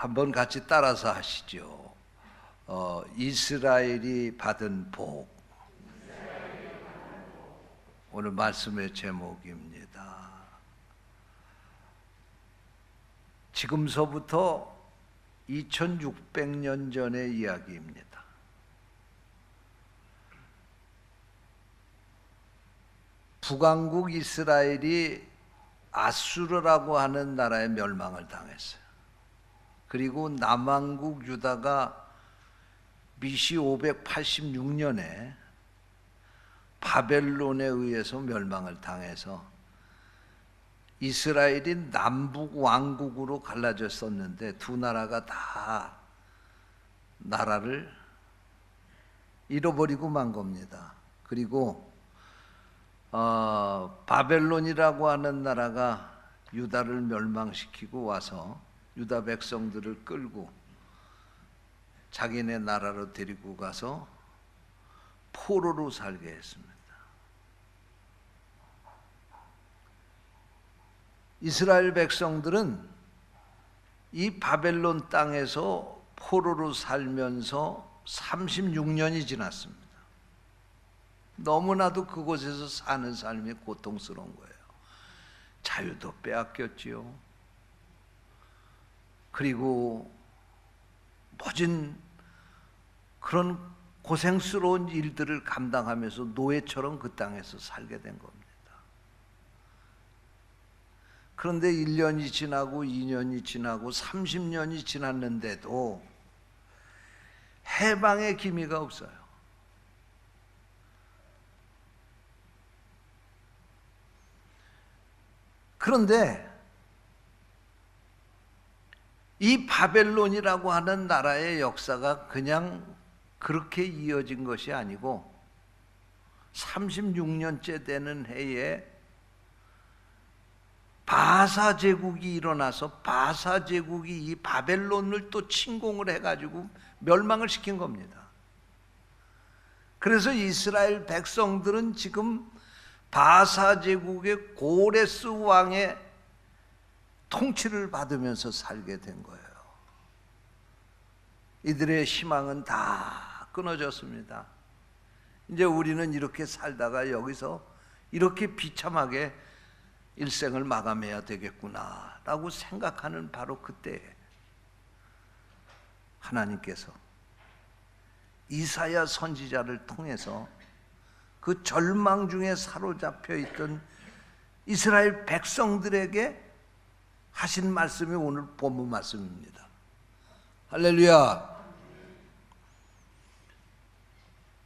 한번 같이 따라서 하시죠. 이스라엘이 받은 복. 오늘 말씀의 제목입니다. 지금서부터 2600년 전의 이야기입니다. 북왕국 이스라엘이 아수르라고 하는 나라에 멸망을 당했어요. 그리고 남왕국 유다가 BC 586년에 바벨론에 의해서 멸망을 당해서 이스라엘이 남북 왕국으로 갈라졌었는데 두 나라가 다 나라를 잃어버리고 만 겁니다. 그리고 바벨론이라고 하는 나라가 유다를 멸망시키고 와서 유다 백성들을 끌고 자기네 나라로 데리고 가서 포로로 살게 했습니다. 이스라엘 백성들은 이 바벨론 땅에서 포로로 살면서 36년이 지났습니다. 너무나도 그곳에서 사는 삶이 고통스러운 거예요. 자유도 빼앗겼지요. 그리고 모진 그런 고생스러운 일들을 감당하면서 노예처럼 그 땅에서 살게 된 겁니다. 그런데 1년이 지나고 2년이 지나고 30년이 지났는데도 해방의 기미가 없어요. 그런데 이 바벨론이라고 하는 나라의 역사가 그냥 그렇게 이어진 것이 아니고 36년째 되는 해에 바사 제국이 일어나서 바사 제국이 이 바벨론을 또 침공을 해가지고 멸망을 시킨 겁니다. 그래서 이스라엘 백성들은 지금 바사 제국의 고레스 왕의 통치를 받으면서 살게 된 거예요. 이들의 희망은 다 끊어졌습니다. 이제 우리는 이렇게 살다가 여기서 이렇게 비참하게 일생을 마감해야 되겠구나 라고 생각하는 바로 그때 하나님께서 이사야 선지자를 통해서 그 절망 중에 사로잡혀 있던 이스라엘 백성들에게 하신 말씀이 오늘 본문 말씀입니다. 할렐루야.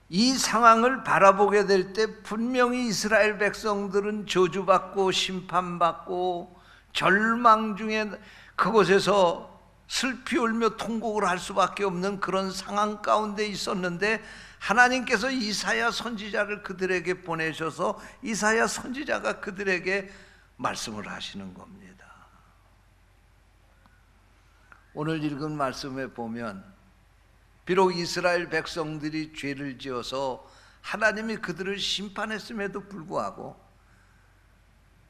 이 상황을 바라보게 될 때 분명히 이스라엘 백성들은 저주받고 심판받고 절망 중에 그곳에서 슬피 울며 통곡을 할 수밖에 없는 그런 상황 가운데 있었는데 하나님께서 이사야 선지자를 그들에게 보내셔서 이사야 선지자가 그들에게 말씀을 하시는 겁니다. 오늘 읽은 말씀에 보면 비록 이스라엘 백성들이 죄를 지어서 하나님이 그들을 심판했음에도 불구하고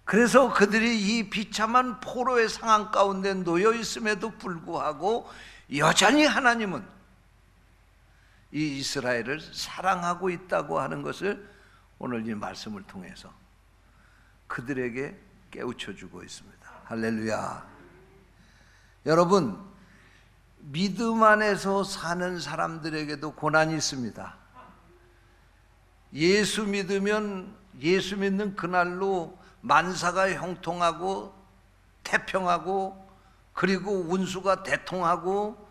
그래서 그들이 이 비참한 포로의 상황 가운데 놓여 있음에도 불구하고 여전히 하나님은 이 이스라엘을 사랑하고 있다고 하는 것을 오늘 이 말씀을 통해서 그들에게 깨우쳐 주고 있습니다. 할렐루야. 여러분, 믿음 안에서 사는 사람들에게도 고난이 있습니다. 예수 믿으면 예수 믿는 그날로 만사가 형통하고 태평하고 그리고 운수가 대통하고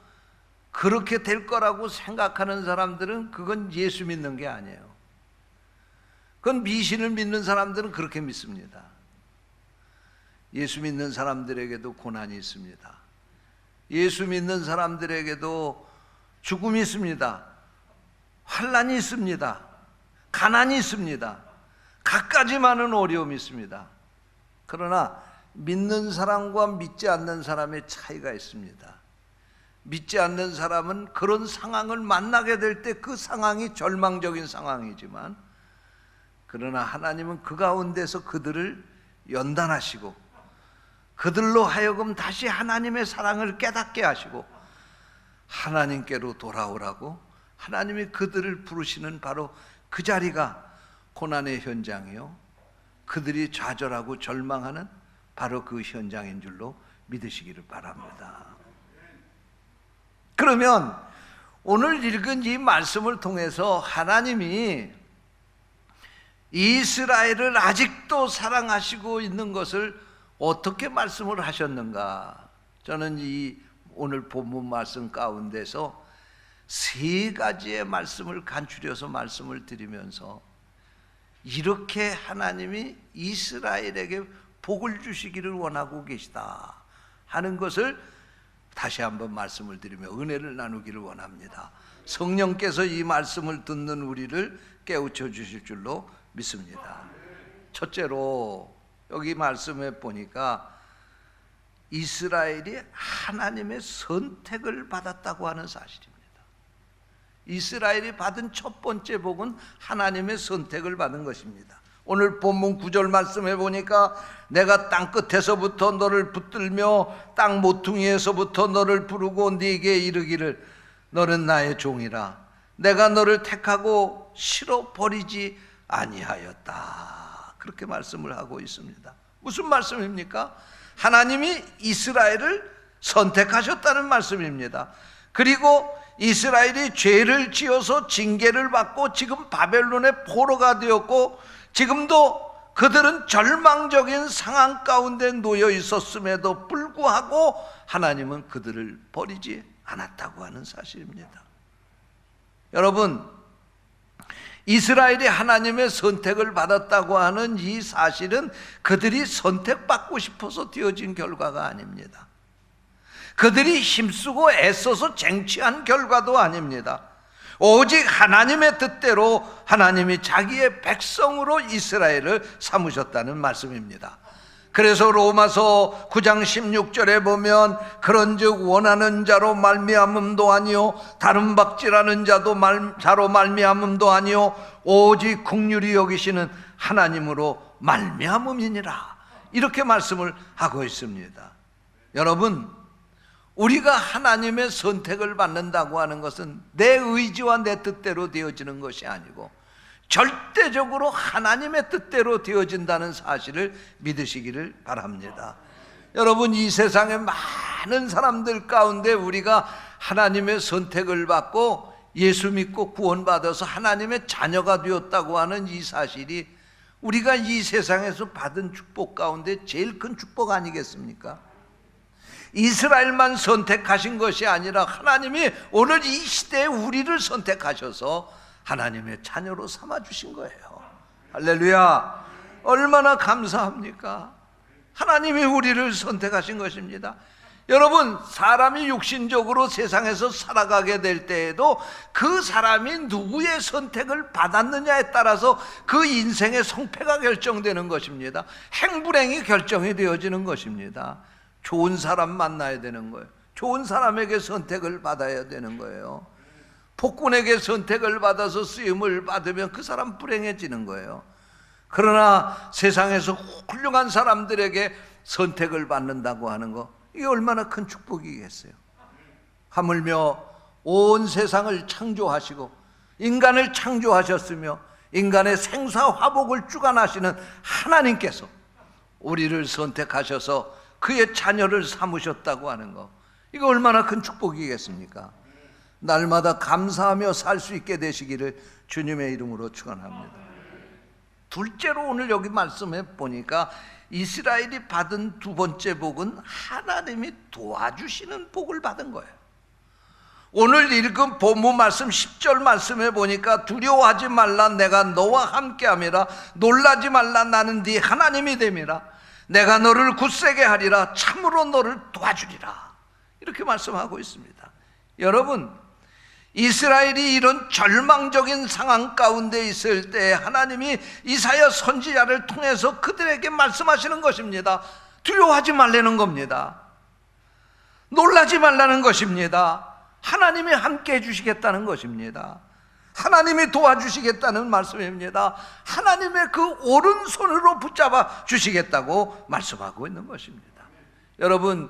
그렇게 될 거라고 생각하는 사람들은 그건 예수 믿는 게 아니에요. 그건 미신을 믿는 사람들은 그렇게 믿습니다. 예수 믿는 사람들에게도 고난이 있습니다. 예수 믿는 사람들에게도 죽음이 있습니다. 환난이 있습니다. 가난이 있습니다. 갖가지 많은 어려움이 있습니다. 그러나 믿는 사람과 믿지 않는 사람의 차이가 있습니다. 믿지 않는 사람은 그런 상황을 만나게 될 때 그 상황이 절망적인 상황이지만 그러나 하나님은 그 가운데서 그들을 연단하시고 그들로 하여금 다시 하나님의 사랑을 깨닫게 하시고 하나님께로 돌아오라고 하나님이 그들을 부르시는 바로 그 자리가 고난의 현장이요, 그들이 좌절하고 절망하는 바로 그 현장인 줄로 믿으시기를 바랍니다. 그러면 오늘 읽은 이 말씀을 통해서 하나님이 이스라엘을 아직도 사랑하시고 있는 것을 어떻게 말씀을 하셨는가? 저는 이 오늘 본문 말씀 가운데서 세 가지의 말씀을 간추려서 말씀을 드리면서 이렇게 하나님이 이스라엘에게 복을 주시기를 원하고 계시다 하는 것을 다시 한번 말씀을 드리며 은혜를 나누기를 원합니다. 성령께서 이 말씀을 듣는 우리를 깨우쳐 주실 줄로 믿습니다. 첫째로 여기 말씀에 보니까 이스라엘이 하나님의 선택을 받았다고 하는 사실입니다. 이스라엘이 받은 첫 번째 복은 하나님의 선택을 받은 것입니다. 오늘 본문 9절 말씀해 보니까 내가 땅 끝에서부터 너를 붙들며 땅 모퉁이에서부터 너를 부르고 네게 이르기를 너는 나의 종이라 내가 너를 택하고 실어 버리지 아니하였다. 그렇게 말씀을 하고 있습니다. 무슨 말씀입니까? 하나님이 이스라엘을 선택하셨다는 말씀입니다. 그리고 이스라엘이 죄를 지어서 징계를 받고 지금 바벨론의 포로가 되었고 지금도 그들은 절망적인 상황 가운데 놓여 있었음에도 불구하고 하나님은 그들을 버리지 않았다고 하는 사실입니다. 여러분, 이스라엘이 하나님의 선택을 받았다고 하는 이 사실은 그들이 선택받고 싶어서 되어진 결과가 아닙니다. 그들이 힘쓰고 애써서 쟁취한 결과도 아닙니다. 오직 하나님의 뜻대로 하나님이 자기의 백성으로 이스라엘을 삼으셨다는 말씀입니다. 그래서 로마서 9장 16절에 보면 그런즉 원하는 자로 말미암음도 아니요 다른 박질하는 자로 말미암음도 아니요 오직 긍휼히 여기시는 하나님으로 말미암음이니라, 이렇게 말씀을 하고 있습니다. 여러분, 우리가 하나님의 선택을 받는다고 하는 것은 내 의지와 내 뜻대로 되어지는 것이 아니고 절대적으로 하나님의 뜻대로 되어진다는 사실을 믿으시기를 바랍니다. 여러분, 이 세상의 많은 사람들 가운데 우리가 하나님의 선택을 받고 예수 믿고 구원받아서 하나님의 자녀가 되었다고 하는 이 사실이 우리가 이 세상에서 받은 축복 가운데 제일 큰 축복 아니겠습니까? 이스라엘만 선택하신 것이 아니라 하나님이 오늘 이 시대에 우리를 선택하셔서 하나님의 자녀로 삼아주신 거예요. 할렐루야! 얼마나 감사합니까? 하나님이 우리를 선택하신 것입니다. 여러분, 사람이 육신적으로 세상에서 살아가게 될 때에도 그 사람이 누구의 선택을 받았느냐에 따라서 그 인생의 성패가 결정되는 것입니다. 행불행이 결정이 되어지는 것입니다. 좋은 사람 만나야 되는 거예요. 좋은 사람에게 선택을 받아야 되는 거예요. 폭군에게 선택을 받아서 쓰임을 받으면 그 사람 불행해지는 거예요. 그러나 세상에서 훌륭한 사람들에게 선택을 받는다고 하는 거, 이게 얼마나 큰 축복이겠어요. 하물며 온 세상을 창조하시고 인간을 창조하셨으며 인간의 생사화복을 주관하시는 하나님께서 우리를 선택하셔서 그의 자녀를 삼으셨다고 하는 거, 이거 얼마나 큰 축복이겠습니까? 날마다 감사하며 살 수 있게 되시기를 주님의 이름으로 축원합니다. 둘째로 오늘 여기 말씀해 보니까 이스라엘이 받은 두 번째 복은 하나님이 도와주시는 복을 받은 거예요. 오늘 읽은 본문 말씀 10절 말씀해 보니까 두려워하지 말라 내가 너와 함께함이라 놀라지 말라 나는 네 하나님이 됨이라 내가 너를 굳세게 하리라 참으로 너를 도와주리라, 이렇게 말씀하고 있습니다. 여러분, 이스라엘이 이런 절망적인 상황 가운데 있을 때 하나님이 이사야 선지자를 통해서 그들에게 말씀하시는 것입니다. 두려워하지 말라는 겁니다. 놀라지 말라는 것입니다. 하나님이 함께 해주시겠다는 것입니다. 하나님이 도와주시겠다는 말씀입니다. 하나님의 그 오른손으로 붙잡아 주시겠다고 말씀하고 있는 것입니다. 여러분,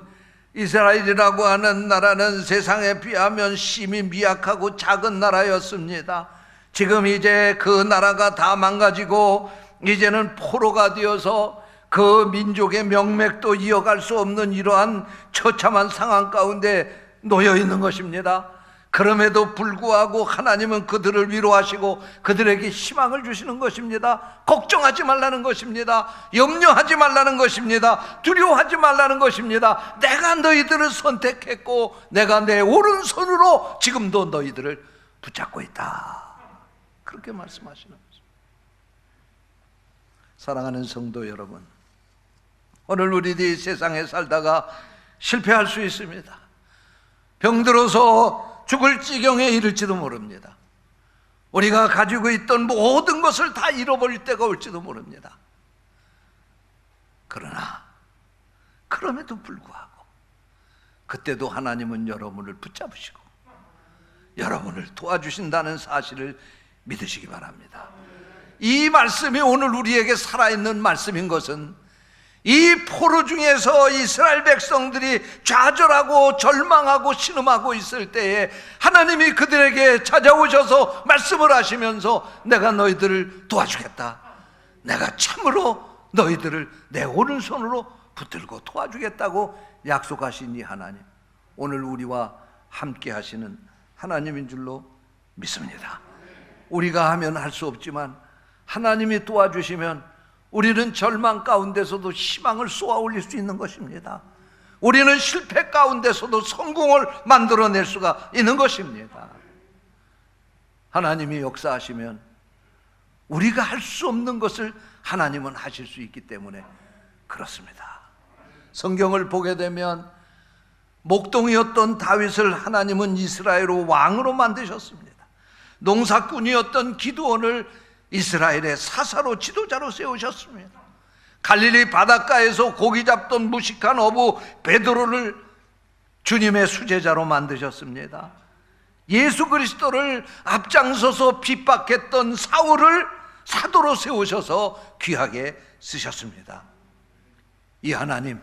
이스라엘이라고 하는 나라는 세상에 비하면 심히 미약하고 작은 나라였습니다. 지금 이제 그 나라가 다 망가지고 이제는 포로가 되어서 그 민족의 명맥도 이어갈 수 없는 이러한 처참한 상황 가운데 놓여 있는 것입니다. 그럼에도 불구하고 하나님은 그들을 위로하시고 그들에게 희망을 주시는 것입니다. 걱정하지 말라는 것입니다. 염려하지 말라는 것입니다. 두려워하지 말라는 것입니다. 내가 너희들을 선택했고 내가 내 오른손으로 지금도 너희들을 붙잡고 있다. 그렇게 말씀하시는 거죠. 사랑하는 성도 여러분, 오늘 우리들이 세상에 살다가 실패할 수 있습니다. 병들어서 죽을 지경에 이를지도 모릅니다. 우리가 가지고 있던 모든 것을 다 잃어버릴 때가 올지도 모릅니다. 그러나 그럼에도 불구하고 그때도 하나님은 여러분을 붙잡으시고 여러분을 도와주신다는 사실을 믿으시기 바랍니다. 이 말씀이 오늘 우리에게 살아있는 말씀인 것은 이 포로 중에서 이스라엘 백성들이 좌절하고 절망하고 신음하고 있을 때에 하나님이 그들에게 찾아오셔서 말씀을 하시면서 내가 너희들을 도와주겠다, 내가 참으로 너희들을 내 오른손으로 붙들고 도와주겠다고 약속하신 이 하나님, 오늘 우리와 함께 하시는 하나님인 줄로 믿습니다. 우리가 하면 할 수 없지만 하나님이 도와주시면 우리는 절망 가운데서도 희망을 쏘아 올릴 수 있는 것입니다. 우리는 실패 가운데서도 성공을 만들어낼 수가 있는 것입니다. 하나님이 역사하시면 우리가 할 수 없는 것을 하나님은 하실 수 있기 때문에 그렇습니다. 성경을 보게 되면 목동이었던 다윗을 하나님은 이스라엘의 왕으로 만드셨습니다. 농사꾼이었던 기드온을 이스라엘의 사사로 지도자로 세우셨습니다. 갈릴리 바닷가에서 고기 잡던 무식한 어부 베드로를 주님의 수제자로 만드셨습니다. 예수 그리스도를 앞장서서 핍박했던 사울을 사도로 세우셔서 귀하게 쓰셨습니다. 이 하나님,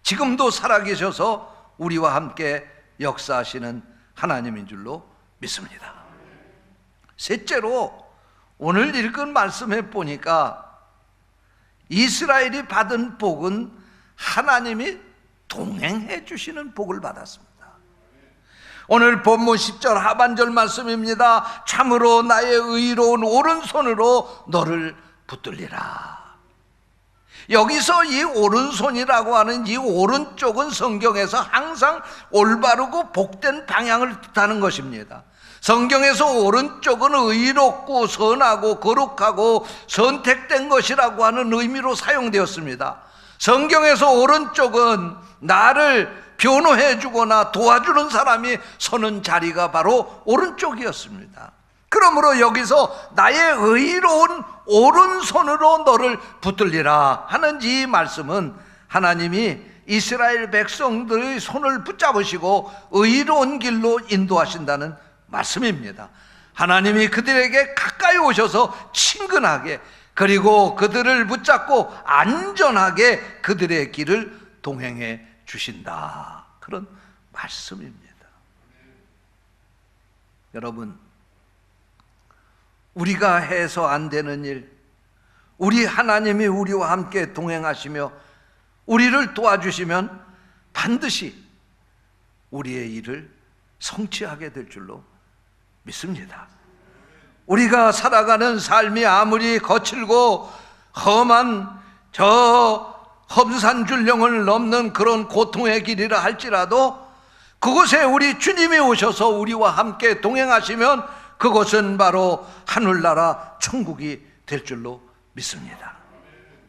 지금도 살아계셔서 우리와 함께 역사하시는 하나님인 줄로 믿습니다. 셋째로, 오늘 읽은 말씀에 보니까 이스라엘이 받은 복은 하나님이 동행해 주시는 복을 받았습니다. 오늘 본문 10절 하반절 말씀입니다. 참으로 나의 의로운 오른손으로 너를 붙들리라. 여기서 이 오른손이라고 하는 이 오른쪽은 성경에서 항상 올바르고 복된 방향을 뜻하는 것입니다. 성경에서 오른쪽은 의롭고 선하고 거룩하고 선택된 것이라고 하는 의미로 사용되었습니다. 성경에서 오른쪽은 나를 변호해 주거나 도와주는 사람이 서는 자리가 바로 오른쪽이었습니다. 그러므로 여기서 나의 의로운 오른손으로 너를 붙들리라 하는 이 말씀은 하나님이 이스라엘 백성들의 손을 붙잡으시고 의로운 길로 인도하신다는 말씀입니다. 하나님이 그들에게 가까이 오셔서 친근하게, 그리고 그들을 붙잡고 안전하게 그들의 길을 동행해 주신다, 그런 말씀입니다. 여러분, 우리가 해서 안 되는 일, 우리 하나님이 우리와 함께 동행하시며 우리를 도와주시면 반드시 우리의 일을 성취하게 될 줄로 믿습니다. 우리가 살아가는 삶이 아무리 거칠고 험한 험산줄령을 넘는 그런 고통의 길이라 할지라도 그곳에 우리 주님이 오셔서 우리와 함께 동행하시면 그것은 바로 하늘나라 천국이 될 줄로 믿습니다.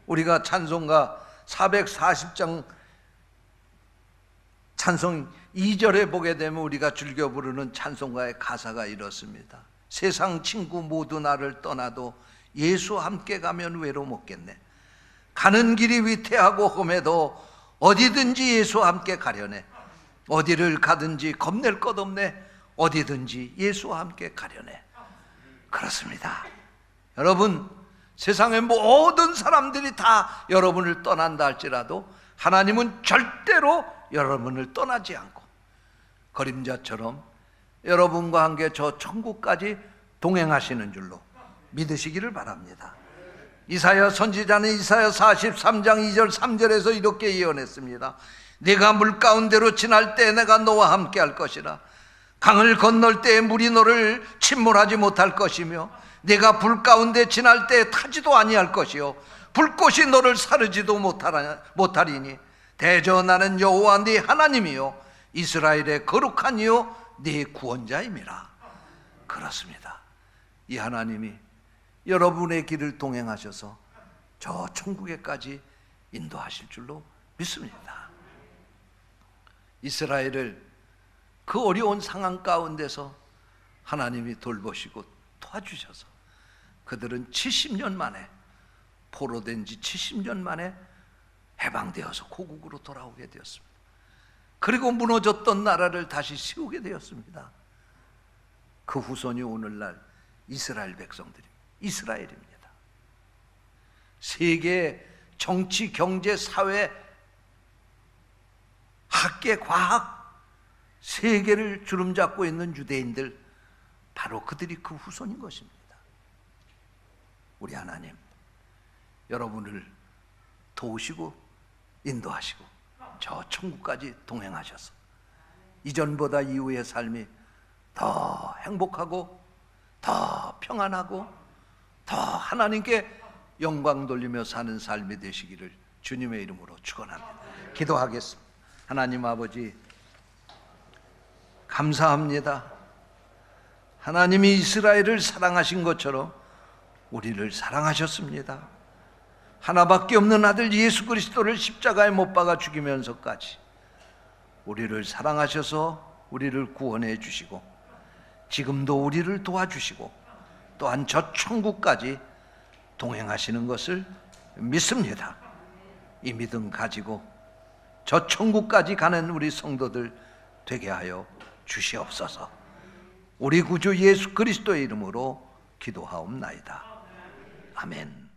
우리가 찬송가 440장 찬송 2절에 보게 되면 우리가 즐겨 부르는 찬송가의 가사가 이렇습니다. 세상 친구 모두 나를 떠나도 예수 함께 가면 외로움 없겠네. 가는 길이 위태하고 험해도 어디든지 예수 함께 가려네. 어디를 가든지 겁낼 것 없네. 어디든지 예수와 함께 가려네. 그렇습니다. 여러분, 세상의 모든 사람들이 다 여러분을 떠난다 할지라도 하나님은 절대로 여러분을 떠나지 않고 그림자처럼 여러분과 함께 저 천국까지 동행하시는 줄로 믿으시기를 바랍니다. 이사야 선지자는 이사야 43장 2절 3절에서 이렇게 예언했습니다. 네가 물 가운데로 지날 때 내가 너와 함께 할 것이라. 강을 건널 때 물이 너를 침몰하지 못할 것이며 네가 불 가운데 지날 때 타지도 아니할 것이요 불꽃이 너를 사르지도 못하리니 대저 나는 여호와 네 하나님이요 이스라엘의 거룩한 이요 네 구원자임이라. 그렇습니다. 이 하나님이 여러분의 길을 동행하셔서 저 천국에까지 인도하실 줄로 믿습니다. 이스라엘을 그 어려운 상황 가운데서 하나님이 돌보시고 도와주셔서 그들은 70년 만에, 포로된 지 70년 만에 해방되어서 고국으로 돌아오게 되었습니다. 그리고 무너졌던 나라를 다시 세우게 되었습니다. 그 후손이 오늘날 이스라엘 백성들입니다. 이스라엘입니다. 세계 정치, 경제, 사회, 학계, 과학 세계를 주름잡고 있는 유대인들, 바로 그들이 그 후손인 것입니다. 우리 하나님, 여러분을 도우시고 인도하시고 저 천국까지 동행하셔서 이전보다 이후의 삶이 더 행복하고 더 평안하고 더 하나님께 영광 돌리며 사는 삶이 되시기를 주님의 이름으로 축원합니다. 기도하겠습니다. 하나님 아버지, 감사합니다. 하나님이 이스라엘을 사랑하신 것처럼 우리를 사랑하셨습니다. 하나밖에 없는 아들 예수 그리스도를 십자가에 못 박아 죽이면서까지 우리를 사랑하셔서 우리를 구원해 주시고 지금도 우리를 도와주시고 또한 저 천국까지 동행하시는 것을 믿습니다. 이 믿음 가지고 저 천국까지 가는 우리 성도들 되게 하여 주시옵소서. 우리 구주 예수 그리스도의 이름으로 기도하옵나이다. 아멘.